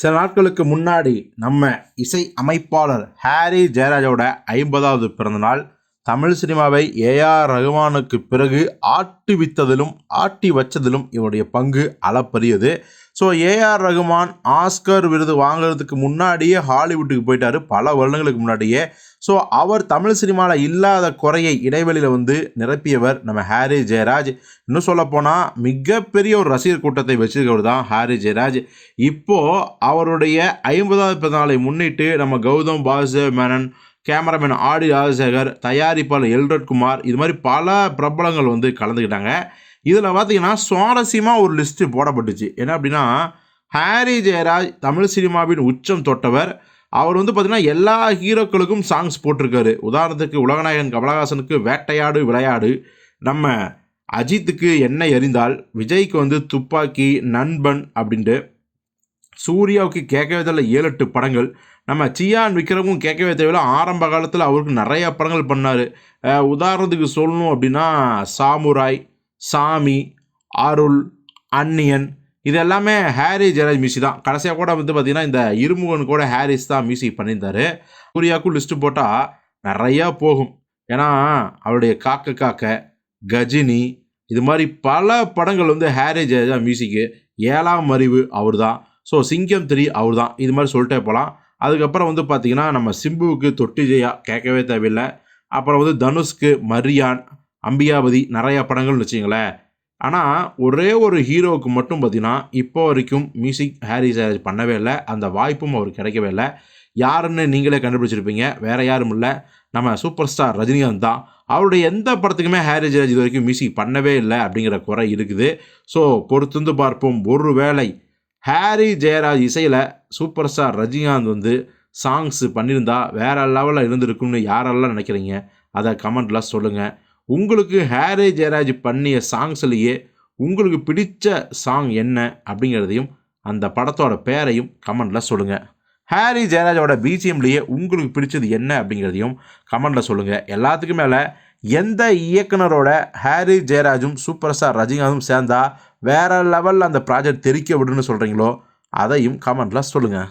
சில நாட்களுக்கு முன்னாடி நம்ம இசை அமைப்பாளர் ஹாரி ஜெயராஜோட 50வது பிறந்தநாள். தமிழ் சினிமாவை ஏஆர் ரகுமானுக்கு பிறகு ஆட்டி வச்சதிலும் இவருடைய பங்கு அளப்பரியது. ஸோ ஏஆர் ரகுமான் ஆஸ்கர் விருது வாங்குறதுக்கு முன்னாடியே ஹாலிவுட்டுக்கு போயிட்டார், பல வருடங்களுக்கு முன்னாடியே. ஸோ அவர் தமிழ் சினிமாவில் இல்லாத குறையை இடைவெளியில் நிரப்பியவர் நம்ம ஹாரி ஜெயராஜ். இன்னும் சொல்லப்போனால் மிகப்பெரிய ஒரு ரசிகர் கூட்டத்தை வச்சிருக்கவர் தான் ஹாரி ஜெயராஜ். இப்போது அவருடைய 50வது பிறந்தநாளை முன்னிட்டு நம்ம கௌதம் வாசுதேவ் மேனன், கேமராமேன் ஆடி ராஜசேகர், தயாரிப்பாளர் எல்ரட் குமார், இது மாதிரி பல பிரபலங்கள் கலந்துக்கிட்டாங்க. இதில் பார்த்தீங்கன்னா சுவாரஸ்யமாக ஒரு லிஸ்ட்டு போடப்பட்டுச்சு. என்ன அப்படின்னா, ஹாரி ஜெயராஜ் தமிழ் சினிமாவின் உச்சம் தொட்டவர். அவர் பார்த்திங்கன்னா எல்லா ஹீரோக்களுக்கும் சாங்ஸ் போட்டிருக்காரு. உதாரணத்துக்கு உலகநாயகன் கமலஹாசனுக்கு வேட்டையாடு விளையாடு, நம்ம அஜித்துக்கு என்னை எறிந்தால், விஜய்க்கு துப்பாக்கி, நண்பன் அப்படின்ட்டு, சூர்யாவுக்கு கேட்கவே தேவையில்ல 7-8 படங்கள், நம்ம சியான் விக்ரமும் கேட்கவே தேவையில்ல, ஆரம்ப காலத்தில் அவருக்கு நிறைய படங்கள் பண்ணார். உதாரணத்துக்கு சொல்லணும் அப்படின்னா சாமுராய், சாமி, அருள், அந்நியன், இது எல்லாமே ஹாரி ஜெயராஜ் மியூசிக் தான். கடைசியாக கூட பார்த்திங்கன்னா இந்த இருமுகன் கூட ஹாரிஸ் தான் மியூசிக் பண்ணியிருந்தார். சூர்யாவுக்கும் லிஸ்ட்டு போட்டால் நிறையா போகும். ஏன்னா அவருடைய காக்க காக்க, கஜினி, இது மாதிரி பல படங்கள் ஹாரி ஜெயராஜ் மியூசிக்கு. 7ஆம் அறிவு அவர் தான். ஸோ சிங்கம் 3 அவர் தான். இது மாதிரி சொல்லிட்டே போகலாம். அதுக்கப்புறம் பார்த்திங்கன்னா நம்ம சிம்புவுக்கு தொட்டி ஜெயா கேட்கவே தேவையில்லை. அப்புறம் தனுஷ்க்கு மரியான், அம்பிகாபதி, நிறையா படங்கள்னு வச்சிங்களேன். ஆனால் ஒரே ஒரு ஹீரோவுக்கு மட்டும் பார்த்திங்கன்னா இப்போ வரைக்கும் மியூசிக் ஹாரி ஜெயராஜ் பண்ணவே இல்லை. அந்த வாய்ப்பும் அவருக்கு கிடைக்கவே இல்லை. யாருன்னு நீங்களே கண்டுபிடிச்சிருப்பீங்க. வேறு யாரும் இல்லை, நம்ம சூப்பர் ஸ்டார் ரஜினிகாந்த் தான். அவருடைய எந்த படத்துக்குமே ஹாரி ஜெயராஜ் இது வரைக்கும் மியூசிக் பண்ணவே இல்லை அப்படிங்கிற குறை இருக்குது. ஸோ பொறுத்திருந்து பார்ப்போம். ஒரு வேளை ஹாரி ஜெயராஜ் இசையில் சூப்பர் ஸ்டார் ரஜினிகாந்த் சாங்ஸ் பண்ணியிருந்தா வேறு லெவலில் இருந்திருக்குன்னு யாரெல்லாம் நினைக்கிறீங்க, அதை கமெண்ட்டில் சொல்லுங்கள். உங்களுக்கு ஹாரி ஜெயராஜ் பண்ணிய சாங்ஸ்லேயே உங்களுக்கு பிடிச்ச சாங் என்ன அப்படிங்கிறதையும் அந்த படத்தோட பேரையும் கமெண்டில் சொல்லுங்கள். ஹாரி ஜெயராஜோட பிஜிஎம்லேயே உங்களுக்கு பிடிச்சது என்ன அப்படிங்கிறதையும் கமெண்டில் சொல்லுங்கள். எல்லாத்துக்கும் மேலே எந்த இயக்குனரோட ஹாரி ஜெயராஜும் சூப்பர் ஸ்டார் ரஜினிகாந்தும் சேர்ந்தா வேறு லெவலில் அந்த ப்ராஜெக்ட் தெரிக்க விடுன்னு சொல்கிறீங்களோ அதையும் கமெண்டில் சொல்லுங்கள்.